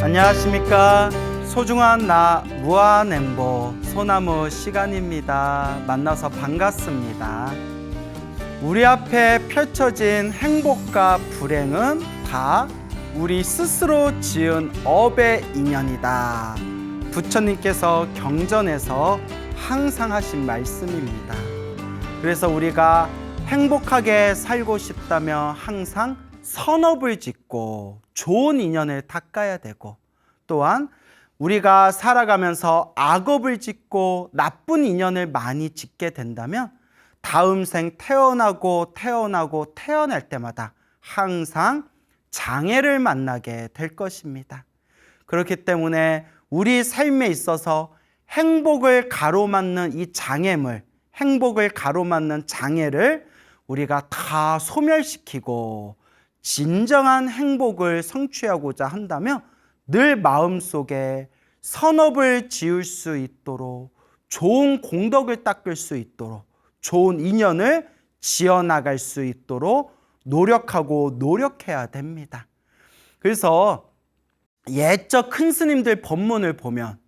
안녕하십니까. 소중한 나 무한엠보 소나무 시간입니다. 만나서 반갑습니다. 우리 앞에 펼쳐진 행복과 불행은 다 우리 스스로 지은 업의 인연이다. 부처님께서 경전에서 항상 하신 말씀입니다. 그래서 우리가 행복하게 살고 싶다면 항상 선업을 짓고 좋은 인연을 닦아야 되고, 또한 우리가 살아가면서 악업을 짓고 나쁜 인연을 많이 짓게 된다면 다음 생 태어나고 태어날 때마다 항상 장애를 만나게 될 것입니다. 그렇기 때문에 우리 삶에 있어서 행복을 가로막는 이 장애물, 행복을 가로막는 장애를 우리가 다 소멸시키고 진정한 행복을 성취하고자 한다면 늘 마음속에 선업을 지을 수 있도록, 좋은 공덕을 닦을 수 있도록, 좋은 인연을 지어나갈 수 있도록 노력해야 됩니다. 그래서 옛적 큰 스님들 법문을 보면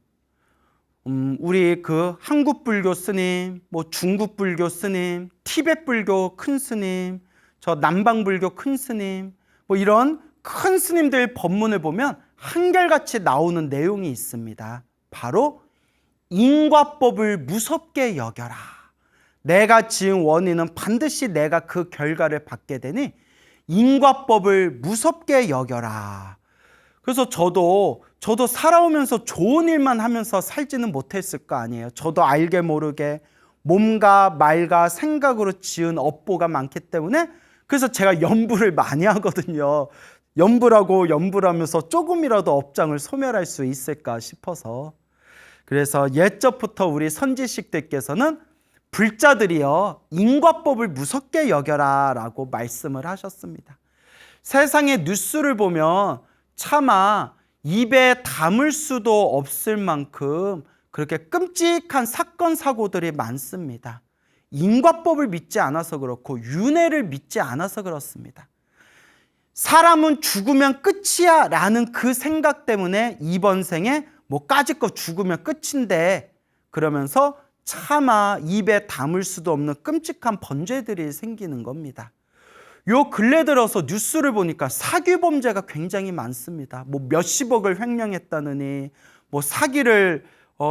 우리 그 한국 불교 스님, 중국 불교 스님, 티베트 불교 큰 스님, 저 남방 불교 큰 스님, 이런 큰 스님들 법문을 보면 한결같이 나오는 내용이 있습니다. 바로 인과법을 무섭게 여겨라. 내가 지은 원인은 반드시 내가 그 결과를 받게 되니 인과법을 무섭게 여겨라. 그래서 저도 살아오면서 좋은 일만 하면서 살지는 못했을 거 아니에요. 저도 알게 모르게 몸과 말과 생각으로 지은 업보가 많기 때문에, 그래서 제가 염불을 많이 하거든요. 염불하면서 조금이라도 업장을 소멸할 수 있을까 싶어서. 그래서 옛적부터 우리 선지식들께서는 불자들이여 인과법을 무섭게 여겨라 라고 말씀을 하셨습니다. 세상의 뉴스를 보면 차마 입에 담을 수도 없을 만큼 그렇게 끔찍한 사건 사고들이 많습니다. 인과법을 믿지 않아서 그렇고 윤회를 믿지 않아서 그렇습니다. 사람은 죽으면 끝이야 라는 그 생각 때문에 이번 생에 까짓거 죽으면 끝인데 그러면서 차마 입에 담을 수도 없는 끔찍한 범죄들이 생기는 겁니다. 요 근래 들어서 뉴스를 보니까 사기 범죄가 굉장히 많습니다. 몇십억을 횡령했다느니,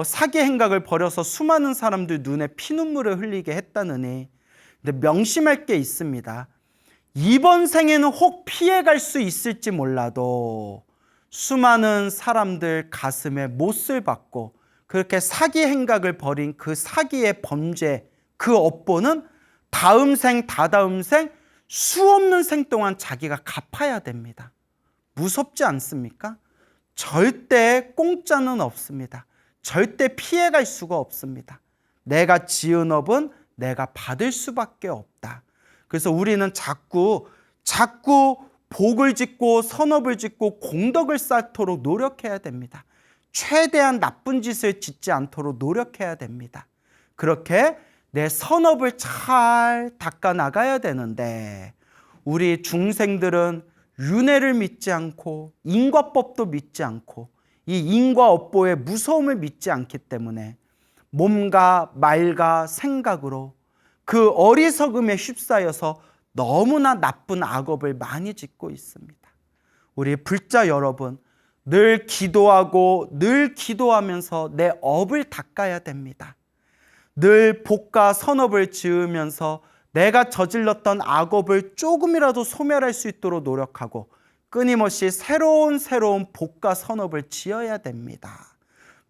사기 행각을 벌여서 수많은 사람들 눈에 피눈물을 흘리게 했다느니. 근데 명심할 게 있습니다. 이번 생에는 혹 피해갈 수 있을지 몰라도 수많은 사람들 가슴에 못을 박고 그렇게 사기 행각을 벌인 그 사기의 범죄, 그 업보는 다음 생, 다다음 생, 수없는 생 동안 자기가 갚아야 됩니다. 무섭지 않습니까? 절대 공짜는 없습니다. 절대 피해갈 수가 없습니다. 내가 지은 업은 내가 받을 수밖에 없다. 그래서 우리는 자꾸 복을 짓고 선업을 짓고 공덕을 쌓도록 노력해야 됩니다. 최대한 나쁜 짓을 짓지 않도록 노력해야 됩니다. 그렇게 내 선업을 잘 닦아 나가야 되는데 우리 중생들은 윤회를 믿지 않고 인과법도 믿지 않고 이 인과업보의 무서움을 믿지 않기 때문에 몸과 말과 생각으로 그 어리석음에 휩싸여서 너무나 나쁜 악업을 많이 짓고 있습니다. 우리 불자 여러분, 늘 기도하고 늘 기도하면서 내 업을 닦아야 됩니다. 늘 복과 선업을 지으면서 내가 저질렀던 악업을 조금이라도 소멸할 수 있도록 노력하고 끊임없이 새로운 복과 선업을 지어야 됩니다.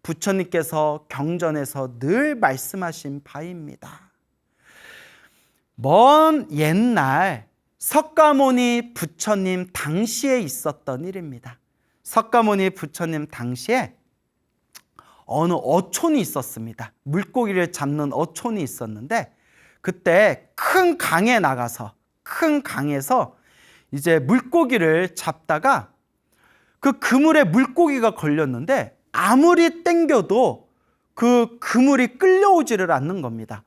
부처님께서 경전에서 늘 말씀하신 바입니다. 먼 옛날 석가모니 부처님 당시에 있었던 일입니다. 석가모니 부처님 당시에 어느 어촌이 있었습니다. 물고기를 잡는 어촌이 있었는데 그때 큰 강에서 이제 물고기를 잡다가 그 그물에 물고기가 걸렸는데 아무리 땡겨도 그 그물이 끌려오지를 않는 겁니다.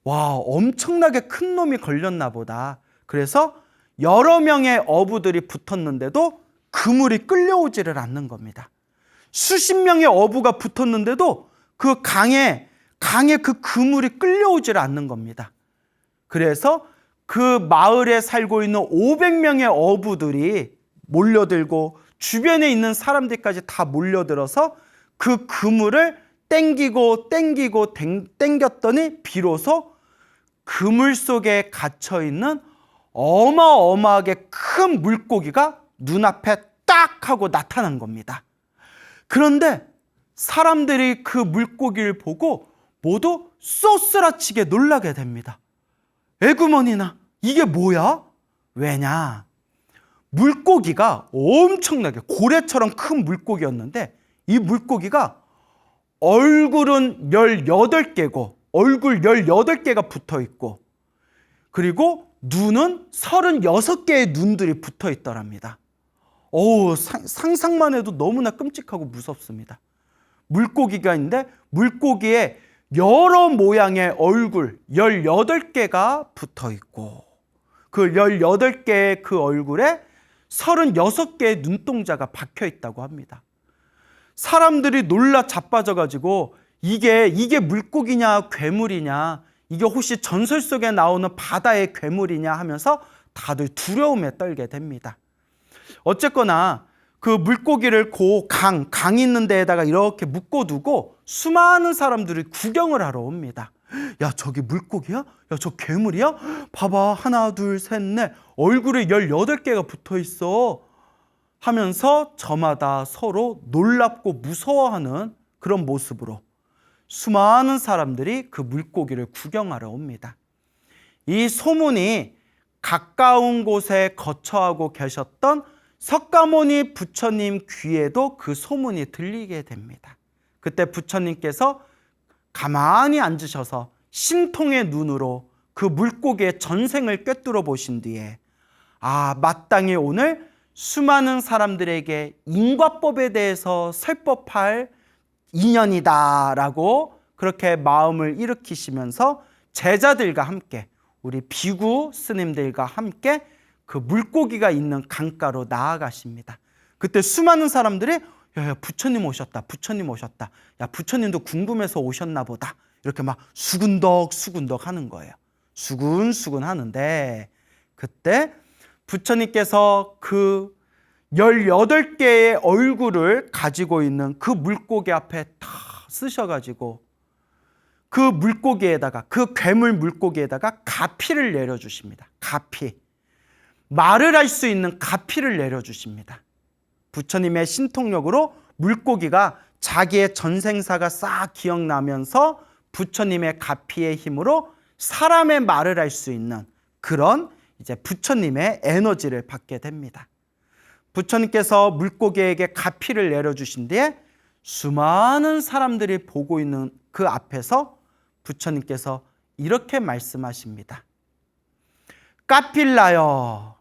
와, 엄청나게 큰 놈이 걸렸나 보다. 그래서 여러 명의 어부들이 붙었는데도 그물이 끌려오지를 않는 겁니다. 수십 명의 어부가 붙었는데도 그 강에 그 그물이 끌려오질 않는 겁니다. 그래서 그 마을에 살고 있는 500명의 어부들이 몰려들고 주변에 있는 사람들까지 다 몰려들어서 그 그물을 땡겼더니 비로소 그물 속에 갇혀 있는 어마어마하게 큰 물고기가 눈앞에 딱 하고 나타난 겁니다. 그런데 사람들이 그 물고기를 보고 모두 쏘스라치게 놀라게 됩니다. 에구머니나, 이게 뭐야? 왜냐? 물고기가 엄청나게 고래처럼 큰 물고기였는데 이 물고기가 얼굴은 18개고 얼굴 18개가 붙어 있고 그리고 눈은 36개의 눈들이 붙어 있더랍니다. 상상만 해도 너무나 끔찍하고 무섭습니다. 물고기가 있는데 물고기에 여러 모양의 얼굴 18개가 붙어 있고 그 18개의 그 얼굴에 36개의 눈동자가 박혀 있다고 합니다. 사람들이 놀라 자빠져가지고 이게 물고기냐 괴물이냐, 이게 혹시 전설 속에 나오는 바다의 괴물이냐 하면서 다들 두려움에 떨게 됩니다. 어쨌거나 그 물고기를 강 있는 데에다가 이렇게 묶어두고 수많은 사람들이 구경을 하러 옵니다. 야, 저기 물고기야? 야, 저 괴물이야? 봐봐, 하나, 둘, 셋, 넷, 얼굴에 18개가 붙어 있어 하면서 저마다 서로 놀랍고 무서워하는 그런 모습으로 수많은 사람들이 그 물고기를 구경하러 옵니다. 이 소문이 가까운 곳에 거처하고 계셨던 석가모니 부처님 귀에도 그 소문이 들리게 됩니다. 그때 부처님께서 가만히 앉으셔서 신통의 눈으로 그 물고기의 전생을 꿰뚫어 보신 뒤에 마땅히 오늘 수많은 사람들에게 인과법에 대해서 설법할 인연이다라고 그렇게 마음을 일으키시면서 제자들과 함께 우리 비구 스님들과 함께 그 물고기가 있는 강가로 나아가십니다. 그때 수많은 사람들이 야, 부처님 오셨다, 부처님 오셨다. 야, 부처님도 궁금해서 오셨나 보다. 이렇게 막 수군덕 하는 거예요. 수군수군 하는데 그때 부처님께서 그 18개의 얼굴을 가지고 있는 그 물고기 앞에 다 쓰셔가지고 그 물고기에다가, 그 괴물 물고기에다가 가피를 내려주십니다. 가피. 말을 할 수 있는 가피를 내려주십니다. 부처님의 신통력으로 물고기가 자기의 전생사가 싹 기억나면서 부처님의 가피의 힘으로 사람의 말을 할 수 있는 그런 이제 부처님의 에너지를 받게 됩니다. 부처님께서 물고기에게 가피를 내려주신 뒤에 수많은 사람들이 보고 있는 그 앞에서 부처님께서 이렇게 말씀하십니다. 까필라여,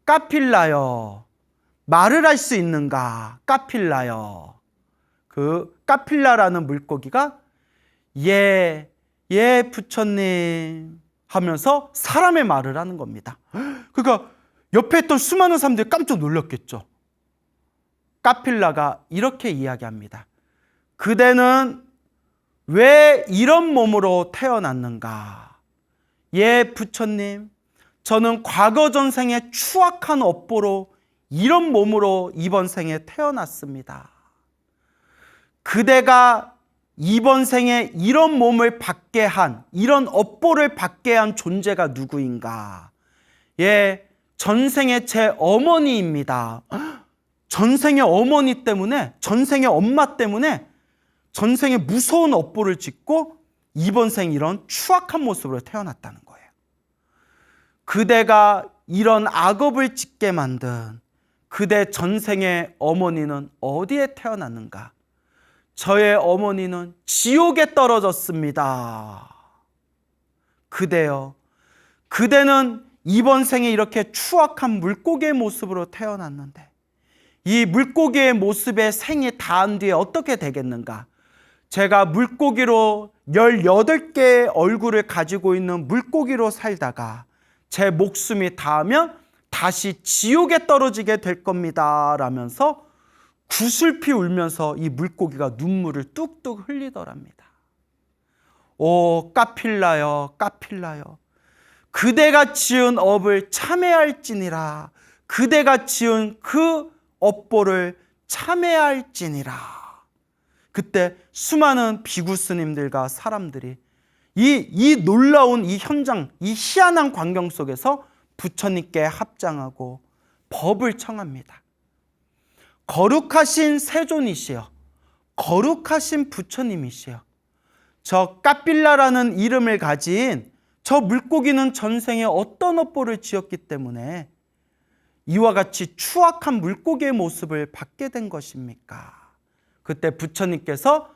까필라여, 말을 할 수 있는가? 까필라여. 그 까필라라는 물고기가 예 부처님 하면서 사람의 말을 하는 겁니다. 그러니까 옆에 있던 수많은 사람들이 깜짝 놀랐겠죠. 까필라가 이렇게 이야기합니다. 그대는 왜 이런 몸으로 태어났는가? 예 부처님, 저는 과거 전생의 추악한 업보로 이런 몸으로 이번 생에 태어났습니다. 그대가 이번 생에 이런 몸을 받게 한, 이런 업보를 받게 한 존재가 누구인가? 예, 전생의 제 어머니입니다. 전생의 어머니 때문에, 전생의 엄마 때문에 전생에 무서운 업보를 짓고 이번 생 이런 추악한 모습으로 태어났다는 거예요. 그대가 이런 악업을 짓게 만든 그대 전생의 어머니는 어디에 태어났는가? 저의 어머니는 지옥에 떨어졌습니다. 그대여, 그대는 이번 생에 이렇게 추악한 물고기의 모습으로 태어났는데 이 물고기의 모습에 생이 닿은 뒤에 어떻게 되겠는가? 제가 물고기로 18개의 얼굴을 가지고 있는 물고기로 살다가 제 목숨이 닿으면 다시 지옥에 떨어지게 될 겁니다 라면서 구슬피 울면서 이 물고기가 눈물을 뚝뚝 흘리더랍니다. 오 까필라여 까필라여, 그대가 지은 업을 참회할지니라. 그대가 지은 그 업보를 참회할지니라. 그때 수많은 비구스님들과 사람들이 이 놀라운 이 현장, 이 희한한 광경 속에서 부처님께 합장하고 법을 청합니다. 거룩하신 세존이시여, 거룩하신 부처님이시여, 저 까필라라는 이름을 가진 저 물고기는 전생에 어떤 업보를 지었기 때문에 이와 같이 추악한 물고기의 모습을 받게 된 것입니까? 그때 부처님께서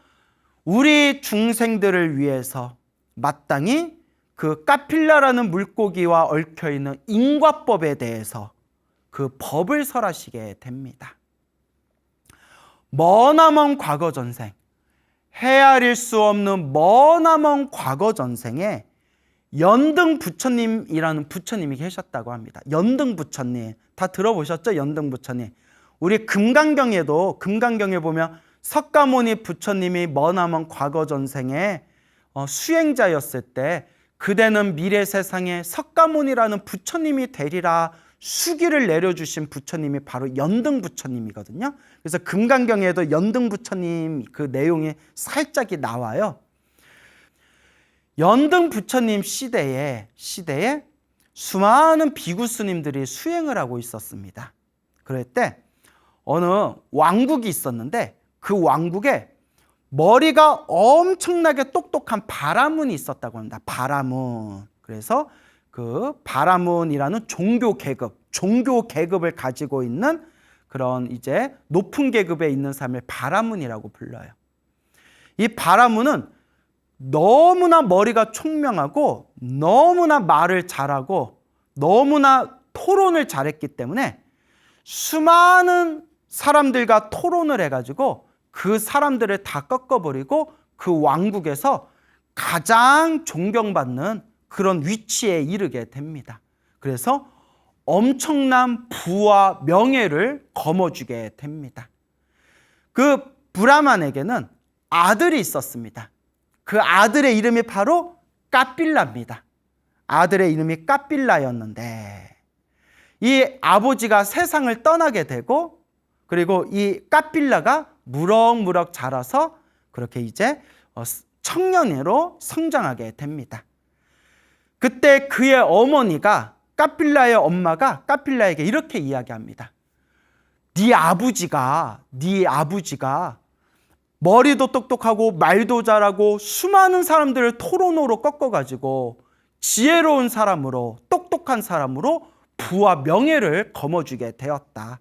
우리 중생들을 위해서 마땅히 그 까필라라는 물고기와 얽혀있는 인과법에 대해서 그 법을 설하시게 됩니다. 머나먼 과거 전생, 헤아릴 수 없는 머나먼 과거 전생에 연등 부처님이라는 부처님이 계셨다고 합니다. 연등 부처님 다 들어보셨죠? 연등 부처님. 우리 금강경에도 금강경에 보면 석가모니 부처님이 머나먼 과거 전생에 수행자였을 때 그대는 미래 세상에 석가모니라는 부처님이 되리라 수기를 내려주신 부처님이 바로 연등 부처님이거든요. 그래서 금강경에도 연등 부처님 그 내용이 살짝이 나와요. 연등 부처님 시대에 수많은 비구 스님들이 수행을 하고 있었습니다. 그럴 때 어느 왕국이 있었는데 그 왕국에 머리가 엄청나게 똑똑한 바라문이 있었다고 합니다. 바라문. 그래서 그 바라문이라는 종교 계급을 가지고 있는 그런 이제 높은 계급에 있는 사람을 바라문이라고 불러요. 이 바라문은 너무나 머리가 총명하고 너무나 말을 잘하고 너무나 토론을 잘했기 때문에 수많은 사람들과 토론을 해가지고 그 사람들을 다 꺾어버리고 그 왕국에서 가장 존경받는 그런 위치에 이르게 됩니다. 그래서 엄청난 부와 명예를 거머쥐게 됩니다. 그 브라만에게는 아들이 있었습니다. 그 아들의 이름이 바로 까필라입니다. 아들의 이름이 까필라였는데 이 아버지가 세상을 떠나게 되고 그리고 이 까필라가 무럭무럭 자라서 그렇게 이제 청년으로 성장하게 됩니다. 그때 그의 어머니가 까필라의 엄마가 까필라에게 이렇게 이야기합니다. 네 아버지가 머리도 똑똑하고 말도 잘하고 수많은 사람들을 토론으로 꺾어가지고 지혜로운 사람으로 똑똑한 사람으로 부와 명예를 거머쥐게 되었다.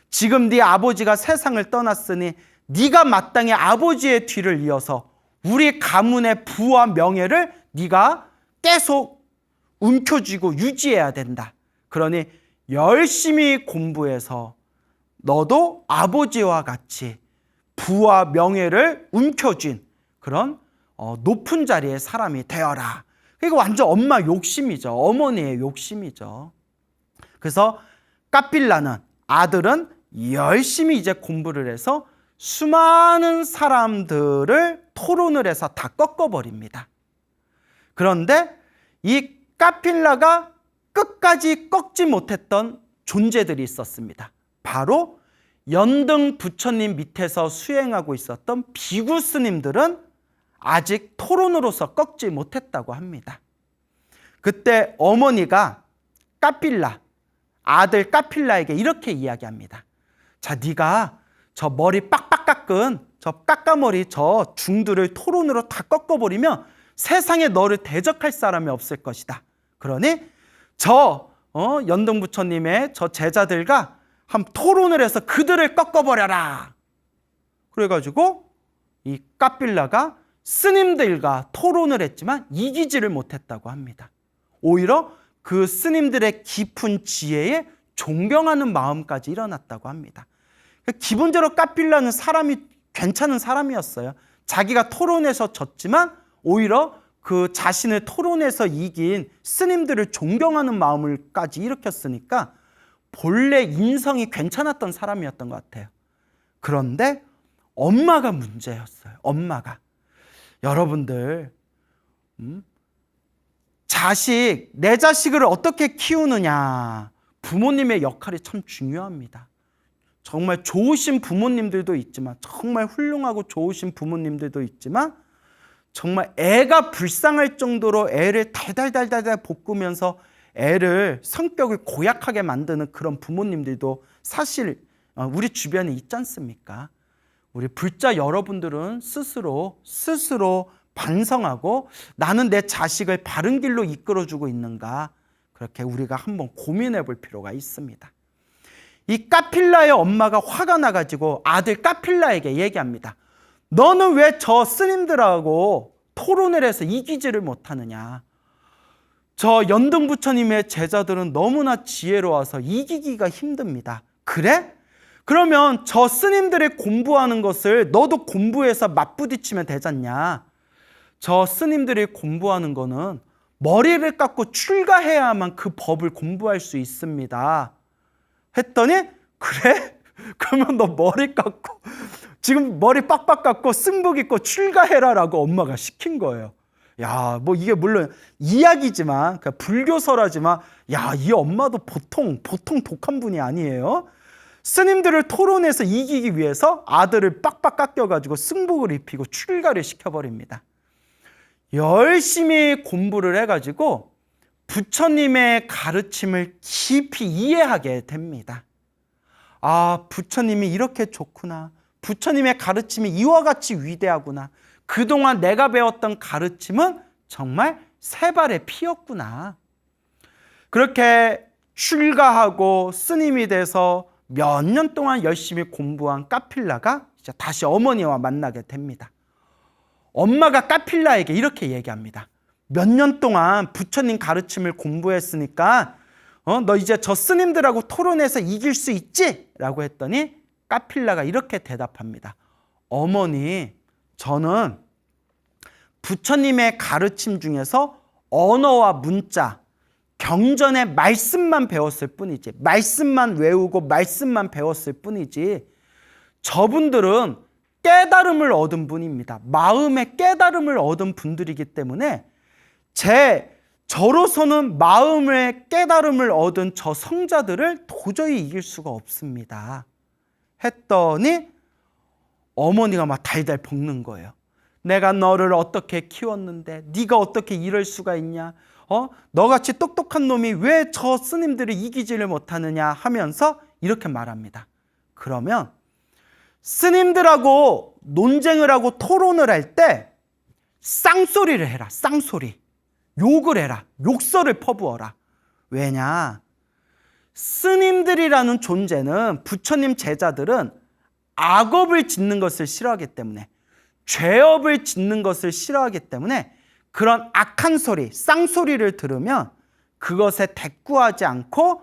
지금 네 아버지가 세상을 떠났으니 네가 마땅히 아버지의 뒤를 이어서 우리 가문의 부와 명예를 네가 계속 움켜쥐고 유지해야 된다. 그러니 열심히 공부해서 너도 아버지와 같이 부와 명예를 움켜쥔 그런 높은 자리의 사람이 되어라. 이거 완전 엄마 욕심이죠. 어머니의 욕심이죠. 그래서 까필라는 아들은 열심히 이제 공부를 해서 수많은 사람들을 토론을 해서 다 꺾어버립니다. 그런데 이 까필라가 끝까지 꺾지 못했던 존재들이 있었습니다. 바로 연등 부처님 밑에서 수행하고 있었던 비구 스님들은 아직 토론으로서 꺾지 못했다고 합니다. 그때 어머니가 아들 까필라에게 이렇게 이야기합니다. 자, 네가 저 머리 빡빡 깎은 저 까까머리 저 중들을 토론으로 다 꺾어버리면 세상에 너를 대적할 사람이 없을 것이다. 그러니 저 연등 부처님의 저 제자들과 한 토론을 해서 그들을 꺾어버려라. 그래가지고 이 까필라가 스님들과 토론을 했지만 이기지를 못했다고 합니다. 오히려 그 스님들의 깊은 지혜에 존경하는 마음까지 일어났다고 합니다. 기본적으로 까필라는 사람이 괜찮은 사람이었어요. 자기가 토론에서 졌지만 오히려 그 자신을 토론에서 이긴 스님들을 존경하는 마음을까지 일으켰으니까 본래 인성이 괜찮았던 사람이었던 것 같아요. 그런데 엄마가 문제였어요. 엄마가. 여러분들 내 자식을 어떻게 키우느냐, 부모님의 역할이 참 중요합니다. 정말 좋으신 부모님들도 있지만, 정말 훌륭하고 좋으신 부모님들도 있지만, 정말 애가 불쌍할 정도로 애를 달달달달 볶으면서 애를 성격을 고약하게 만드는 그런 부모님들도 사실 우리 주변에 있지 않습니까? 우리 불자 여러분들은 스스로 반성하고 나는 내 자식을 바른 길로 이끌어주고 있는가, 그렇게 우리가 한번 고민해 볼 필요가 있습니다. 이 까필라의 엄마가 화가 나가지고 아들 까필라에게 얘기합니다. 너는 왜 저 스님들하고 토론을 해서 이기지를 못하느냐? 저 연등 부처님의 제자들은 너무나 지혜로워서 이기기가 힘듭니다. 그래? 그러면 저 스님들이 공부하는 것을 너도 공부해서 맞부딪히면 되잖냐? 저 스님들이 공부하는 거는 머리를 깎고 출가해야만 그 법을 공부할 수 있습니다. 했더니 그래? 그러면 너 머리 깎고 지금 머리 빡빡 깎고 승복 입고 출가해라라고 엄마가 시킨 거예요. 야, 뭐 이게 물론 이야기지만, 그러니까 불교설하지만, 야, 이 엄마도 보통 독한 분이 아니에요. 스님들을 토론해서 이기기 위해서 아들을 빡빡 깎여가지고 승복을 입히고 출가를 시켜버립니다. 열심히 공부를 해가지고 부처님의 가르침을 깊이 이해하게 됩니다. 아, 부처님이 이렇게 좋구나. 부처님의 가르침이 이와 같이 위대하구나. 그동안 내가 배웠던 가르침은 정말 새발의 피였구나. 그렇게 출가하고 스님이 돼서 몇 년 동안 열심히 공부한 까필라가 이제 다시 어머니와 만나게 됩니다. 엄마가 까필라에게 이렇게 얘기합니다. 몇 년 동안 부처님 가르침을 공부했으니까 너 이제 저 스님들하고 토론해서 이길 수 있지? 라고 했더니 까필라가 이렇게 대답합니다. 어머니, 저는 부처님의 가르침 중에서 언어와 문자, 경전의 말씀만 배웠을 뿐이지, 말씀만 외우고 말씀만 배웠을 뿐이지, 저분들은 깨달음을 얻은 분입니다. 마음의 깨달음을 얻은 분들이기 때문에 저로서는 마음의 깨달음을 얻은 저 성자들을 도저히 이길 수가 없습니다. 했더니 어머니가 막 달달 볶는 거예요. 내가 너를 어떻게 키웠는데 네가 어떻게 이럴 수가 있냐? 너같이 똑똑한 놈이 왜 저 스님들을 이기지를 못하느냐 하면서 이렇게 말합니다. 그러면 스님들하고 논쟁을 하고 토론을 할 때 쌍소리를 해라. 쌍소리. 욕을 해라. 욕설을 퍼부어라. 왜냐? 스님들이라는 존재는, 부처님 제자들은 악업을 짓는 것을 싫어하기 때문에, 죄업을 짓는 것을 싫어하기 때문에 그런 악한 소리, 쌍소리를 들으면 그것에 대꾸하지 않고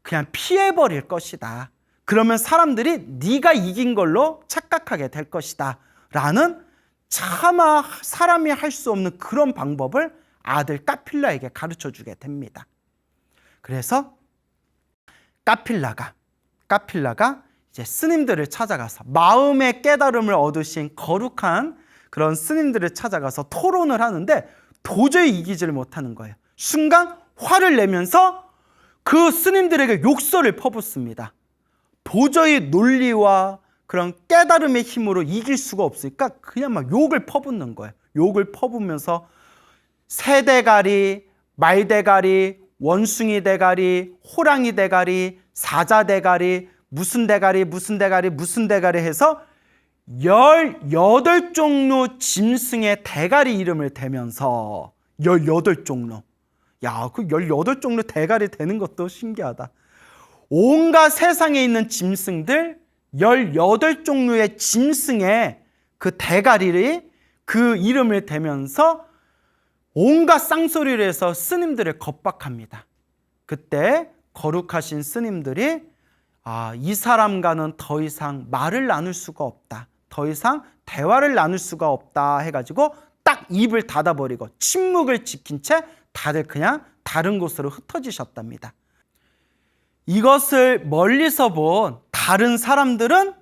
그냥 피해버릴 것이다. 그러면 사람들이 네가 이긴 걸로 착각하게 될 것이다. 라는 차마 사람이 할 수 없는 그런 방법을 아들 까필라에게 가르쳐주게 됩니다. 그래서 까필라가 이제 스님들을 찾아가서 마음의 깨달음을 얻으신 거룩한 그런 스님들을 찾아가서 토론을 하는데 도저히 이기지를 못하는 거예요. 순간 화를 내면서 그 스님들에게 욕설을 퍼붓습니다. 도저히 논리와 그런 깨달음의 힘으로 이길 수가 없으니까 그냥 막 욕을 퍼붓는 거예요. 욕을 퍼부면서 새대가리, 말대가리, 원숭이 대가리, 호랑이 대가리, 사자 대가리, 무슨 대가리 해서 18종류 짐승의 대가리 이름을 대면서 18종류. 야, 그 18종류 대가리 되는 것도 신기하다. 온갖 세상에 있는 짐승들 18종류의 짐승의 그 대가리를 그 이름을 대면서 온갖 쌍소리를 해서 스님들을 겁박합니다. 그때 거룩하신 스님들이 이 사람과는 더 이상 말을 나눌 수가 없다. 더 이상 대화를 나눌 수가 없다 해가지고 딱 입을 닫아버리고 침묵을 지킨 채 다들 그냥 다른 곳으로 흩어지셨답니다. 이것을 멀리서 본 다른 사람들은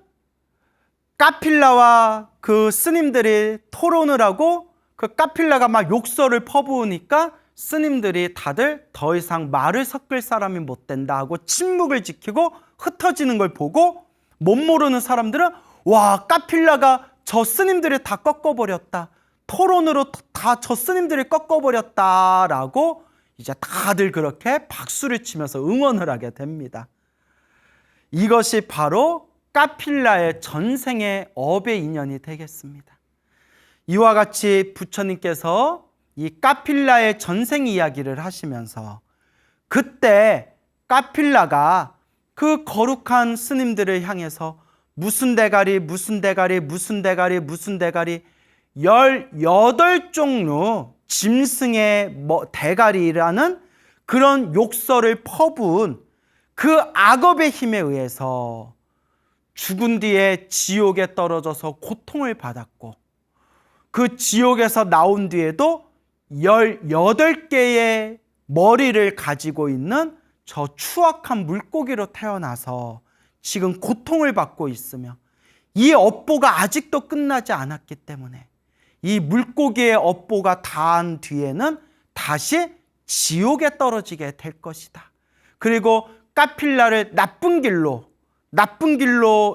까필라와 그 스님들이 토론을 하고 그 까필라가 막 욕설을 퍼부으니까 스님들이 다들 더 이상 말을 섞을 사람이 못 된다 하고 침묵을 지키고 흩어지는 걸 보고 못 모르는 사람들은 와, 까필라가 저 스님들을 다 꺾어버렸다. 토론으로 다 저 스님들을 꺾어버렸다라고 이제 다들 그렇게 박수를 치면서 응원을 하게 됩니다. 이것이 바로 까필라의 전생의 업의 인연이 되겠습니다. 이와 같이 부처님께서 이 까필라의 전생 이야기를 하시면서 그때 까필라가 그 거룩한 스님들을 향해서 무슨 대가리, 무슨 대가리, 무슨 대가리, 무슨 대가리 18종류 짐승의 대가리라는 그런 욕설을 퍼부은 그 악업의 힘에 의해서 죽은 뒤에 지옥에 떨어져서 고통을 받았고 그 지옥에서 나온 뒤에도 18개의 머리를 가지고 있는 저 추악한 물고기로 태어나서 지금 고통을 받고 있으며 이 업보가 아직도 끝나지 않았기 때문에 이 물고기의 업보가 다한 뒤에는 다시 지옥에 떨어지게 될 것이다. 그리고 까필라를 나쁜 길로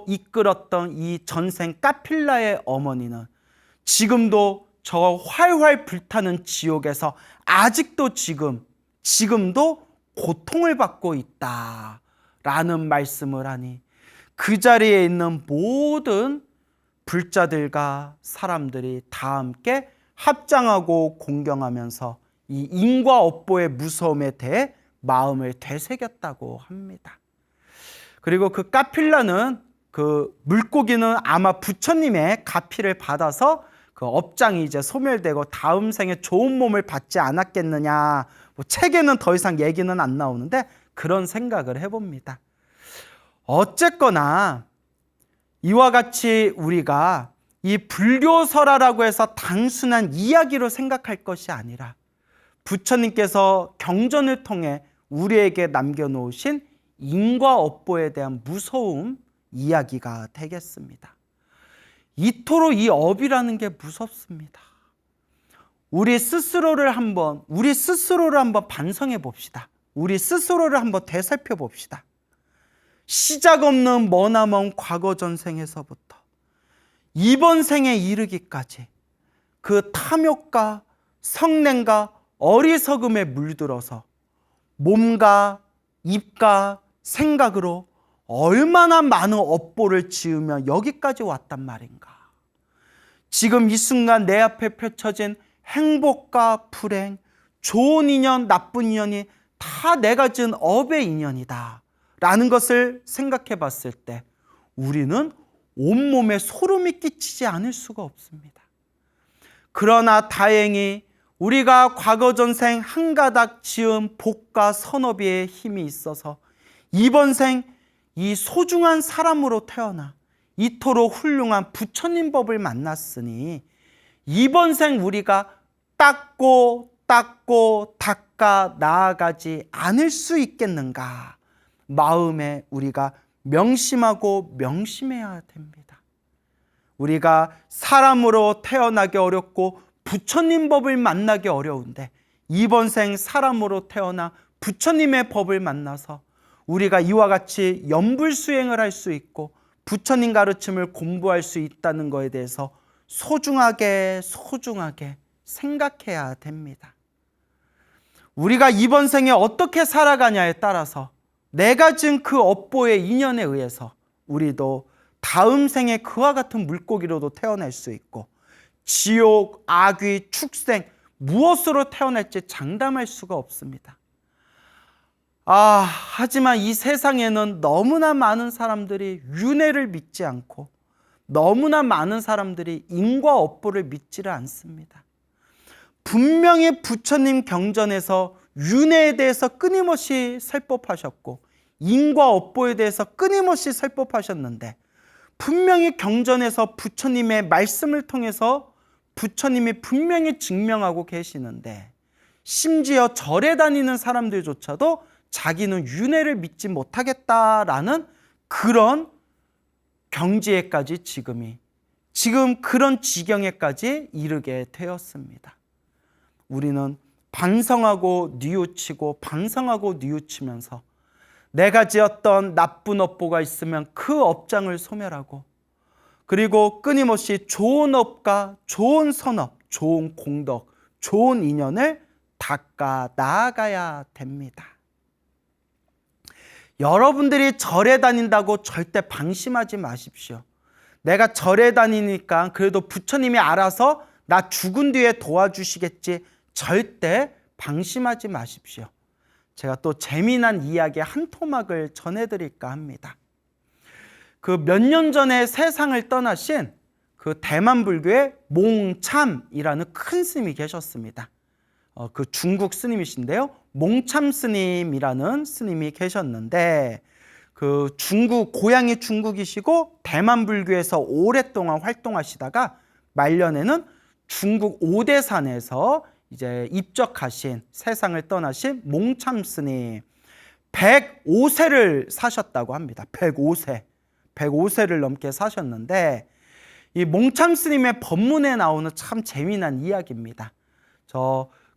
이끌었던 이 전생 까필라의 어머니는 지금도 저 활활 불타는 지옥에서 아직도 지금도 고통을 받고 있다라는 말씀을 하니 그 자리에 있는 모든 불자들과 사람들이 다 함께 합장하고 공경하면서 이 인과 업보의 무서움에 대해 마음을 되새겼다고 합니다. 그리고 그 까필라는 그 물고기는 아마 부처님의 가피를 받아서 그 업장이 이제 소멸되고 다음 생에 좋은 몸을 받지 않았겠느냐. 뭐 책에는 더 이상 얘기는 안 나오는데 그런 생각을 해봅니다. 어쨌거나 이와 같이 우리가 이 불교설화라고 해서 단순한 이야기로 생각할 것이 아니라 부처님께서 경전을 통해 우리에게 남겨놓으신 인과 업보에 대한 무서움 이야기가 되겠습니다. 이토록 이 업이라는 게 무섭습니다. 우리 스스로를 한번 반성해 봅시다. 우리 스스로를 한번 되살펴 봅시다. 시작 없는 머나먼 과거 전생에서부터 이번 생에 이르기까지 그 탐욕과 성냄과 어리석음에 물들어서 몸과 입과 생각으로 얼마나 많은 업보를 지으며 여기까지 왔단 말인가. 지금 이 순간 내 앞에 펼쳐진 행복과 불행, 좋은 인연, 나쁜 인연이 다 내가 지은 업의 인연이다 라는 것을 생각해 봤을 때 우리는 온몸에 소름이 끼치지 않을 수가 없습니다. 그러나 다행히 우리가 과거 전생 한 가닥 지은 복과 선업의 힘이 있어서 이번 생 이 소중한 사람으로 태어나 이토록 훌륭한 부처님 법을 만났으니 이번 생 우리가 닦고 닦아 나아가지 않을 수 있겠는가. 마음에 우리가 명심하고 명심해야 됩니다. 우리가 사람으로 태어나기 어렵고 부처님 법을 만나기 어려운데 이번 생 사람으로 태어나 부처님의 법을 만나서 우리가 이와 같이 염불수행을 할 수 있고 부처님 가르침을 공부할 수 있다는 것에 대해서 소중하게 생각해야 됩니다. 우리가 이번 생에 어떻게 살아가냐에 따라서 내가 지은 그 업보의 인연에 의해서 우리도 다음 생에 그와 같은 물고기로도 태어날 수 있고 지옥, 악귀, 축생 무엇으로 태어날지 장담할 수가 없습니다. 하지만 이 세상에는 너무나 많은 사람들이 윤회를 믿지 않고 너무나 많은 사람들이 인과 업보를 믿지를 않습니다. 분명히 부처님 경전에서 윤회에 대해서 끊임없이 설법하셨고 인과 업보에 대해서 끊임없이 설법하셨는데 분명히 경전에서 부처님의 말씀을 통해서 부처님이 분명히 증명하고 계시는데 심지어 절에 다니는 사람들조차도 자기는 윤회를 믿지 못하겠다라는 그런 경지에까지 지금 그런 지경에까지 이르게 되었습니다. 우리는 반성하고 뉘우치고 반성하고 뉘우치면서 내가 지었던 나쁜 업보가 있으면 그 업장을 소멸하고, 그리고 끊임없이 좋은 업과 좋은 선업, 좋은 공덕, 좋은 인연을 닦아 나아가야 됩니다. 여러분들이 절에 다닌다고 절대 방심하지 마십시오. 내가 절에 다니니까 그래도 부처님이 알아서 나 죽은 뒤에 도와주시겠지, 절대 방심하지 마십시오. 제가 또 재미난 이야기 한 토막을 전해드릴까 합니다. 그 몇 년 전에 세상을 떠나신 그 대만 불교의 몽참이라는 큰 스님이 계셨습니다. 그 중국 스님이신데요, 몽참 스님이라는 스님이 계셨는데, 그 중국, 고향이 중국이시고 대만 불교에서 오랫동안 활동하시다가 말년에는 중국 오대산에서 이제 입적하신, 세상을 떠나신 몽참 스님 105세를 사셨다고 합니다. 105세를 넘게 사셨는데, 이 몽참 스님의 법문에 나오는 참 재미난 이야기입니다.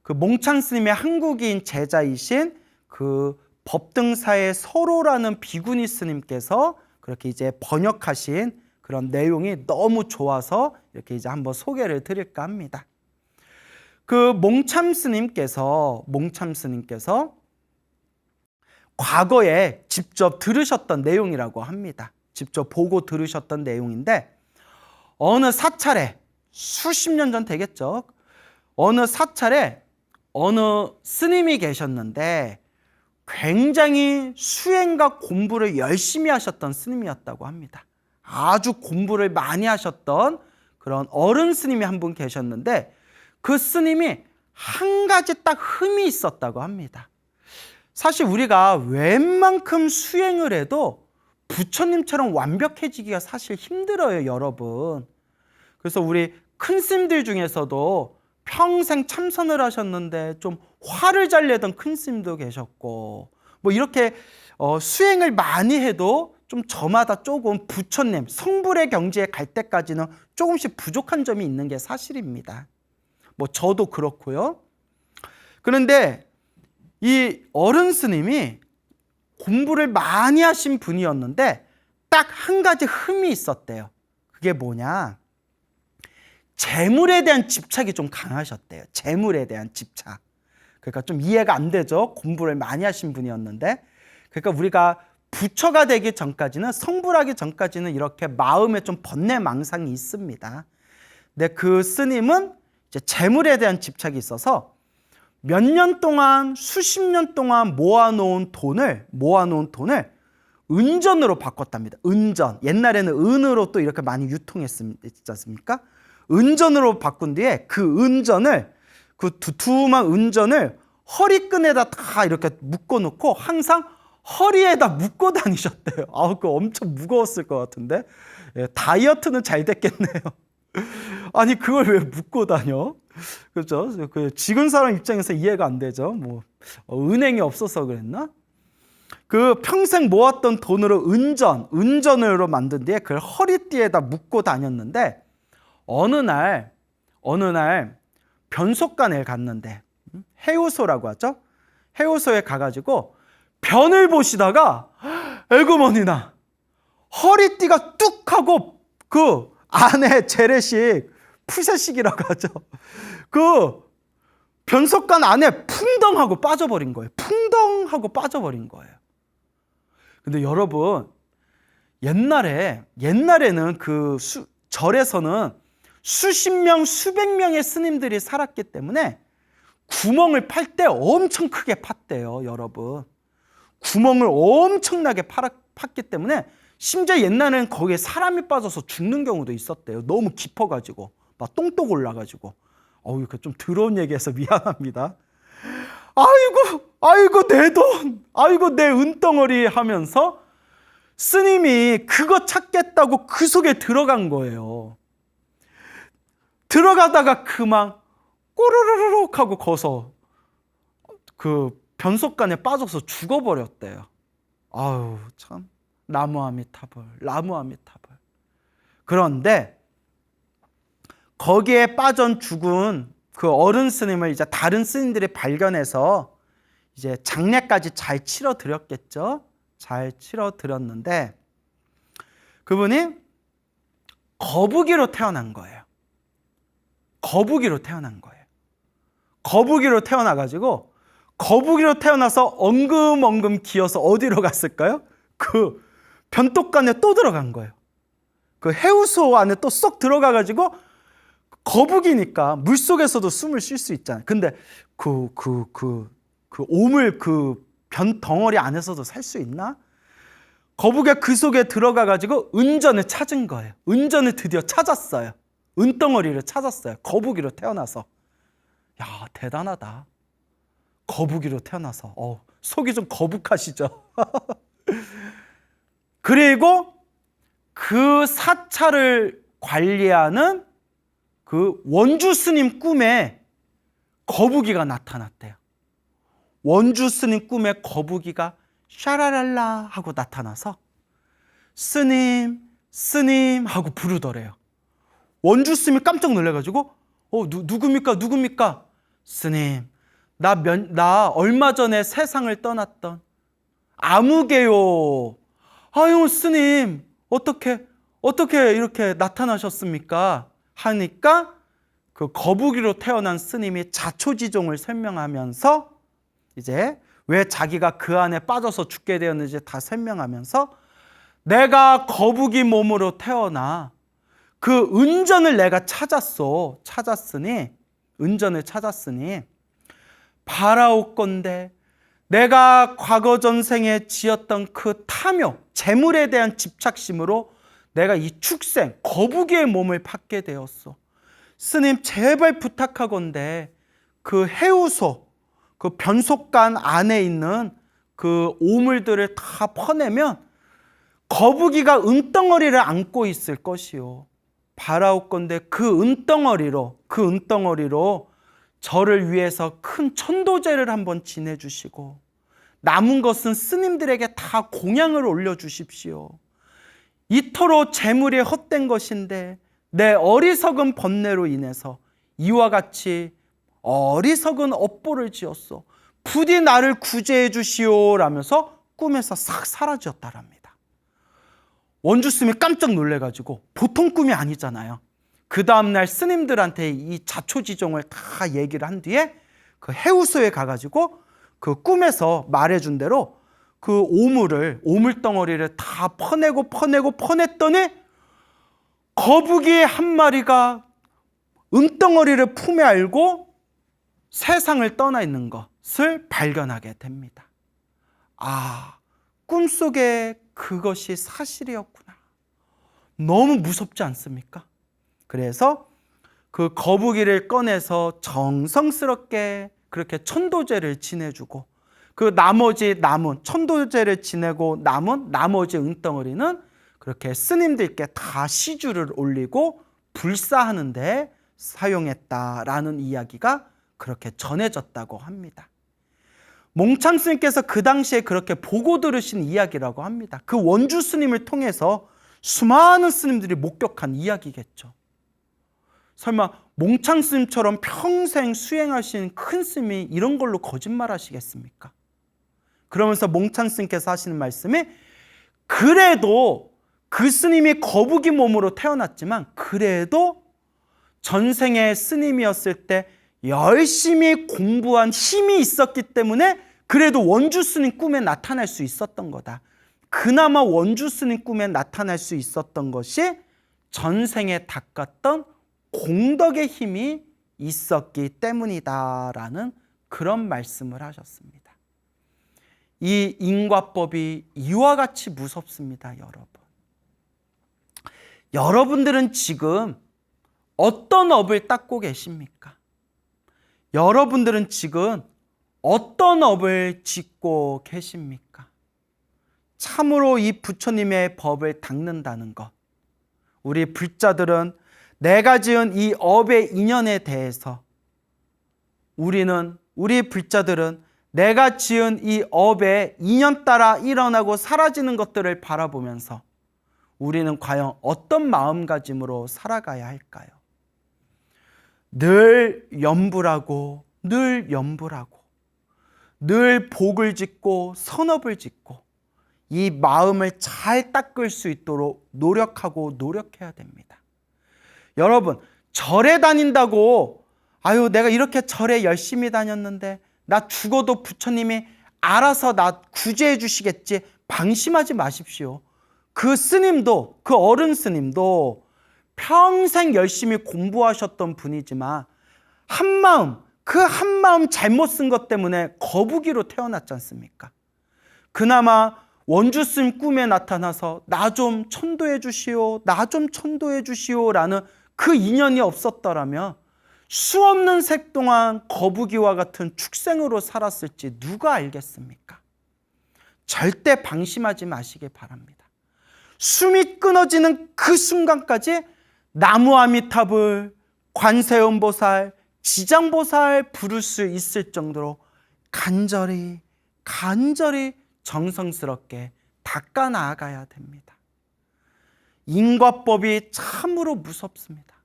그 몽참 스님의 한국인 제자이신 그 법등사의 서로라는 비구니 스님께서 그렇게 이제 번역하신 그런 내용이 너무 좋아서 이렇게 이제 한번 소개를 드릴까 합니다. 그 몽참 스님께서 과거에 직접 들으셨던 내용이라고 합니다. 직접 보고 들으셨던 내용인데, 어느 사찰에, 수십 년 전 되겠죠, 어느 사찰에 어느 스님이 계셨는데 굉장히 수행과 공부를 열심히 하셨던 스님이었다고 합니다. 아주 공부를 많이 하셨던 그런 어른 스님이 한 분 계셨는데, 그 스님이 한 가지 딱 흠이 있었다고 합니다. 사실 우리가 웬만큼 수행을 해도 부처님처럼 완벽해지기가 사실 힘들어요, 여러분. 그래서 우리 큰 스님들 중에서도 평생 참선을 하셨는데 좀 화를 잘 내던 큰 스님도 계셨고, 뭐 이렇게 수행을 많이 해도 좀 저마다 조금 부처님, 성불의 경지에 갈 때까지는 조금씩 부족한 점이 있는 게 사실입니다. 뭐 저도 그렇고요. 그런데 이 어른 스님이 공부를 많이 하신 분이었는데 딱 한 가지 흠이 있었대요. 그게 뭐냐? 재물에 대한 집착이 좀 강하셨대요. 재물에 대한 집착. 그러니까 좀 이해가 안 되죠. 공부를 많이 하신 분이었는데. 그러니까 우리가 부처가 되기 전까지는, 성불하기 전까지는 이렇게 마음에 좀 번뇌망상이 있습니다. 근데 그 스님은 이제 재물에 대한 집착이 있어서 몇 년 동안, 수십 년 동안 모아놓은 돈을 은전으로 바꿨답니다. 은전. 옛날에는 은으로 또 이렇게 많이 유통했지 않습니까? 은전으로 바꾼 뒤에 그 은전을, 그 두툼한 은전을 허리끈에다 다 이렇게 묶어놓고 항상 허리에다 묶고 다니셨대요. 그거 엄청 무거웠을 것 같은데. 예, 다이어트는 잘 됐겠네요. 아니, 그걸 왜 묶고 다녀? 그렇죠? 그 지금 사람 입장에서 이해가 안 되죠. 뭐 은행이 없어서 그랬나? 그 평생 모았던 돈으로 은전으로 만든 뒤에 그걸 허리띠에다 묶고 다녔는데, 어느 날 변속관에 갔는데, 해우소라고 하죠. 해우소에 가가지고 변을 보시다가 에구머니나 허리띠가 뚝 하고 그 안에 재래식 푸세식이라고 하죠. 그 변속관 안에 풍덩하고 빠져버린 거예요. 근데 여러분, 옛날에는 그 절에서는 수십 명, 수백 명의 스님들이 살았기 때문에 구멍을 팔 때 엄청 크게 팠대요, 여러분. 구멍을 엄청나게 팠기 때문에 심지어 옛날에는 거기에 사람이 빠져서 죽는 경우도 있었대요. 너무 깊어가지고 막 똥똑 올라가지고. 이거 좀 더러운 얘기해서 미안합니다. 아이고 내 돈, 아이고 내 은덩어리 하면서 스님이 그거 찾겠다고 그 속에 들어간 거예요. 들어가다가 그만 꼬르르륵 하고 거서 그 변속관에 빠져서 죽어버렸대요. 참, 나무 아미타불. 그런데 거기에 빠져 죽은 그 어른 스님을 이제 다른 스님들이 발견해서 이제 장례까지 잘 치러 드렸겠죠. 잘 치러 드렸는데 그분이 거북이로 태어난 거예요. 거북이로 태어난 거예요. 거북이로 태어나가지고 거북이로 태어나서 엉금엉금 기어서 어디로 갔을까요? 그 변독간에 또 들어간 거예요. 그 해우소 안에 또 쏙 들어가가지고 거북이니까 물속에서도 숨을 쉴 수 있잖아요. 근데 그 오물 그 변 덩어리 안에서도 살 수 있나? 거북이가 그 속에 들어가가지고 은전을 찾은 거예요. 은전을 드디어 찾았어요. 은덩어리를 찾았어요. 거북이로 태어나서. 야, 대단하다. 거북이로 태어나서. 속이 좀 거북하시죠? 그리고 그 사찰을 관리하는 그 원주 스님 꿈에 거북이가 나타났대요. 원주 스님 꿈에 거북이가 샤라랄라 하고 나타나서 스님, 스님 하고 부르더래요. 원주 스님이 깜짝 놀래가지고 누굽니까? 스님, 나 얼마 전에 세상을 떠났던 아무개요. 아유, 스님, 어떻게 이렇게 나타나셨습니까? 하니까 그 거북이로 태어난 스님이 자초지종을 설명하면서 이제 왜 자기가 그 안에 빠져서 죽게 되었는지 다 설명하면서 내가 거북이 몸으로 태어나 그 은전을 내가 은전을 찾았으니 바라옵건대 내가 과거 전생에 지었던 그 탐욕, 재물에 대한 집착심으로 내가 이 축생, 거북이의 몸을 받게 되었어. 스님 제발 부탁하건대 그 해우소, 그 변속간 안에 있는 그 오물들을 다 퍼내면 거북이가 은덩어리를 안고 있을 것이요. 바라옵건대 그 은덩어리로 저를 위해서 큰 천도제를 한번 지내주시고 남은 것은 스님들에게 다 공양을 올려주십시오. 이토록 재물이 헛된 것인데 내 어리석은 번뇌로 인해서 이와 같이 어리석은 업보를 지었소. 부디 나를 구제해 주시오 라면서 꿈에서 싹 사라졌다랍니다. 원주 스님이 깜짝 놀래가지고 보통 꿈이 아니잖아요. 그 다음날 스님들한테 이 자초지종을 다 얘기를 한 뒤에 그 해우소에 가가지고 그 꿈에서 말해준 대로 그 오물덩어리를 다 퍼냈더니 거북이 한 마리가 은덩어리를 품에 안고 세상을 떠나 있는 것을 발견하게 됩니다. 아, 꿈속에 그것이 사실이었구나. 너무 무섭지 않습니까? 그래서 그 거북이를 꺼내서 정성스럽게 그렇게 천도제를 지내주고 그 나머지 남은 천도제를 지내고 남은 나머지 은덩어리는 그렇게 스님들께 다 시주를 올리고 불사하는 데 사용했다라는 이야기가 그렇게 전해졌다고 합니다. 몽창 스님께서 그 당시에 그렇게 보고 들으신 이야기라고 합니다. 그 원주 스님을 통해서 수많은 스님들이 목격한 이야기겠죠. 설마 몽창 스님처럼 평생 수행하신 큰 스님이 이런 걸로 거짓말 하시겠습니까? 그러면서 몽창 스님께서 하시는 말씀이 그래도 그 스님이 거북이 몸으로 태어났지만 그래도 전생에 스님이었을 때 열심히 공부한 힘이 있었기 때문에 그래도 원주 스님 꿈에 나타날 수 있었던 거다. 그나마 원주 스님 꿈에 나타날 수 있었던 것이 전생에 닦았던 공덕의 힘이 있었기 때문이다라는 그런 말씀을 하셨습니다. 이 인과법이 이와 같이 무섭습니다, 여러분. 여러분들은 지금 어떤 업을 닦고 계십니까? 여러분들은 지금 어떤 업을 짓고 계십니까? 참으로 이 부처님의 법을 닦는다는 것, 우리 불자들은 내가 지은 이 업의 인연에 대해서 우리 불자들은 내가 지은 이 업의 인연 따라 일어나고 사라지는 것들을 바라보면서 우리는 과연 어떤 마음가짐으로 살아가야 할까요? 늘 염불하고 늘 염불하고 늘 복을 짓고 선업을 짓고 이 마음을 잘 닦을 수 있도록 노력해야 됩니다. 여러분, 절에 다닌다고 내가 이렇게 절에 열심히 다녔는데 나 죽어도 부처님이 알아서 나 구제해 주시겠지, 방심하지 마십시오. 그 스님도, 그 어른 스님도 평생 열심히 공부하셨던 분이지만 그 한마음 잘못 쓴 것 때문에 거북이로 태어났지 않습니까? 그나마 원주 스님 꿈에 나타나서 나 좀 천도해 주시오, 나 좀 천도해 주시오 라는 그 인연이 없었더라면 수없는 생 동안 거북이와 같은 축생으로 살았을지 누가 알겠습니까? 절대 방심하지 마시기 바랍니다. 숨이 끊어지는 그 순간까지 나무아미탑을, 관세음보살, 지장보살 부를 수 있을 정도로 간절히 정성스럽게 닦아 나아가야 됩니다. 인과법이 참으로 무섭습니다.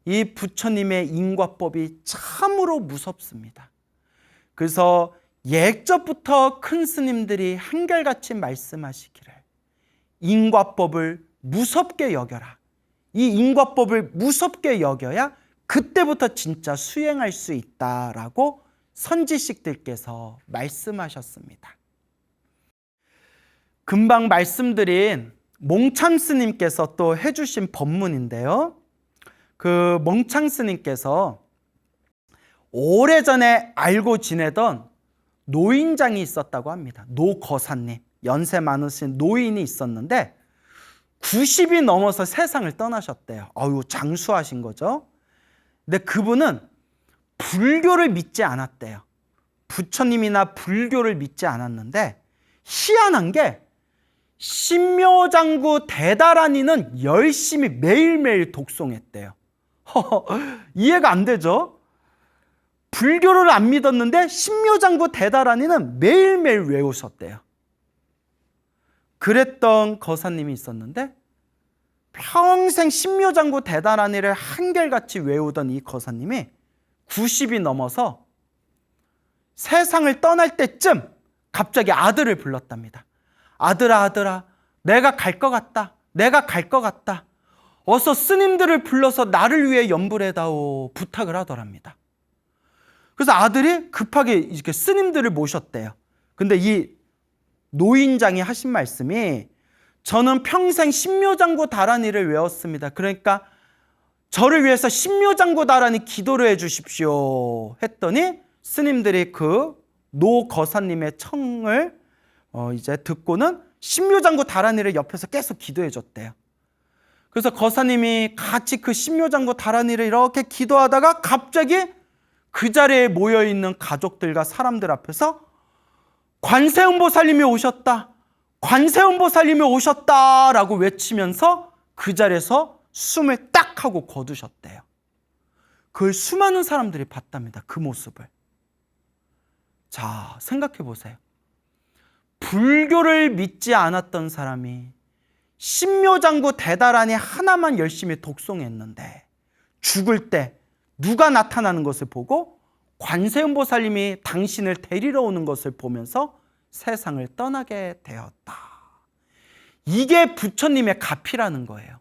이 부처님의 인과법이 참으로 무섭습니다. 그래서 옛적부터 큰 스님들이 한결같이 말씀하시기를 인과법을 무섭게 여겨라. 이 인과법을 무섭게 여겨야 그때부터 진짜 수행할 수 있다라고 선지식들께서 말씀하셨습니다. 금방 말씀드린 몽참 스님께서 또 해주신 법문인데요. 그 몽참 스님께서 오래전에 알고 지내던 노인장이 있었다고 합니다. 노거사님, 연세 많으신 노인이 있었는데 90이 넘어서 세상을 떠나셨대요. 장수하신 거죠. 근데 그분은 불교를 믿지 않았대요. 부처님이나 불교를 믿지 않았는데 희한한 게 신묘장구 대다란이는 열심히 매일매일 독송했대요. 이해가 안 되죠? 불교를 안 믿었는데 신묘장구 대다란이는 매일매일 외우셨대요. 그랬던 거사님이 있었는데 평생 신묘장구 대다란이를 한결같이 외우던 이 거사님이 90이 넘어서 세상을 떠날 때쯤 갑자기 아들을 불렀답니다. 아들아, 내가 갈 것 같다. 어서 스님들을 불러서 나를 위해 염불해다오 부탁을 하더랍니다. 그래서 아들이 급하게 이렇게 스님들을 모셨대요. 근데 이 노인장이 하신 말씀이 저는 평생 신묘장구 다란이를 외웠습니다. 그러니까 저를 위해서 신묘장구 다란이 기도를 해 주십시오 했더니 스님들이 그 노거사님의 청을 이제 듣고는 신묘장구 다란이를 옆에서 계속 기도해 줬대요. 그래서 거사님이 같이 그 신묘장구 다란이를 이렇게 기도하다가 갑자기 그 자리에 모여있는 가족들과 사람들 앞에서 관세음보살님이 오셨다 라고 외치면서 그 자리에서 숨을 딱 하고 거두셨대요. 그걸 수많은 사람들이 봤답니다. 그 모습을. 자, 생각해 보세요. 불교를 믿지 않았던 사람이 신묘장구 대다란이 하나만 열심히 독송했는데 죽을 때 누가 나타나는 것을 보고 관세음보살님이 당신을 데리러 오는 것을 보면서 세상을 떠나게 되었다. 이게 부처님의 가피라는 거예요.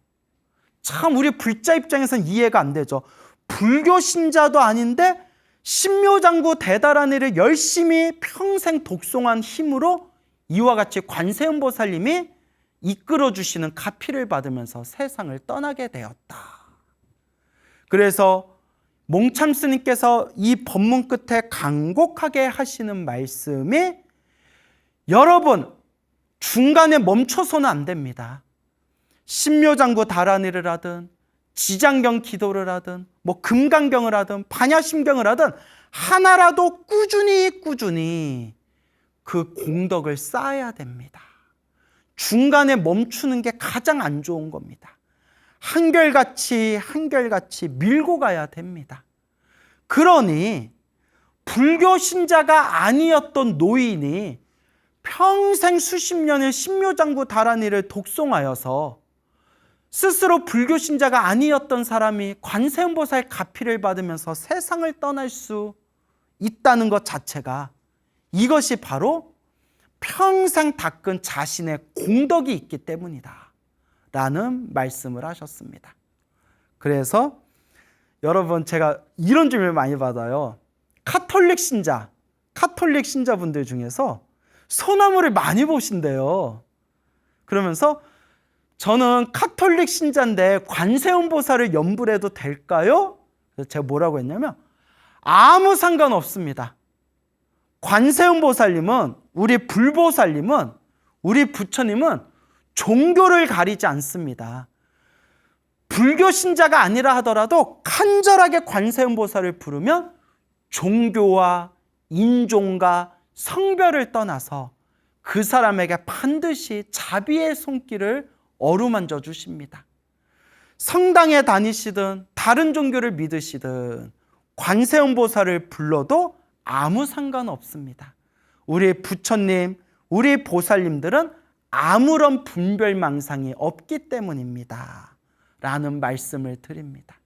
참 우리 불자 입장에서는 이해가 안 되죠. 불교 신자도 아닌데 신묘장구 대다란이를 열심히 평생 독송한 힘으로 이와 같이 관세음보살님이 이끌어주시는 가피를 받으면서 세상을 떠나게 되었다. 그래서 몽참 스님께서 이 법문 끝에 간곡하게 하시는 말씀이 여러분 중간에 멈춰서는 안 됩니다. 신묘장구 다란이를 하든 지장경 기도를 하든 금강경을 하든 반야심경을 하든 하나라도 꾸준히 그 공덕을 쌓아야 됩니다. 중간에 멈추는 게 가장 안 좋은 겁니다. 한결같이 밀고 가야 됩니다. 그러니 불교 신자가 아니었던 노인이 평생 수십 년의 신묘장구 다란이를 독송하여서 스스로 불교 신자가 아니었던 사람이 관세음보살 가피를 받으면서 세상을 떠날 수 있다는 것 자체가, 이것이 바로 평생 닦은 자신의 공덕이 있기 때문이다 라는 말씀을 하셨습니다. 그래서 여러분, 제가 이런 질문을 많이 받아요. 카톨릭 신자분들 중에서 소나무를 많이 보신대요. 그러면서 저는 카톨릭 신자인데 관세음보살을 염불 해도 될까요? 그래서 제가 뭐라고 했냐면, 아무 상관없습니다. 관세음보살님은, 우리 불보살님은, 우리 부처님은 종교를 가리지 않습니다. 불교 신자가 아니라 하더라도 간절하게 관세음보살을 부르면 종교와 인종과 성별을 떠나서 그 사람에게 반드시 자비의 손길을 어루만져 주십니다. 성당에 다니시든 다른 종교를 믿으시든 관세음보살을 불러도 아무 상관없습니다. 우리 부처님, 우리 보살님들은 아무런 분별망상이 없기 때문입니다 라는 말씀을 드립니다.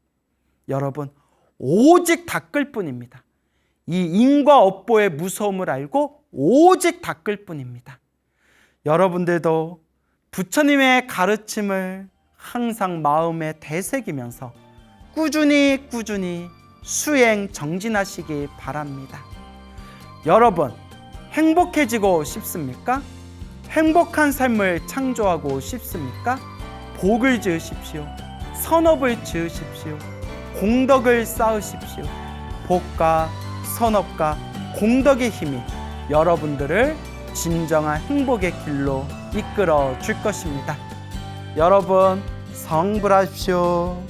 여러분, 오직 닦을 뿐입니다. 이 인과 업보의 무서움을 알고 오직 닦을 뿐입니다. 여러분들도 부처님의 가르침을 항상 마음에 되새기면서 꾸준히 수행 정진하시기 바랍니다. 여러분, 행복해지고 싶습니까? 행복한 삶을 창조하고 싶습니까? 복을 지으십시오. 선업을 지으십시오. 공덕을 쌓으십시오. 복과 선업과 공덕의 힘이 여러분들을 진정한 행복의 길로 이끌어 줄 것입니다. 여러분, 성불하십시오.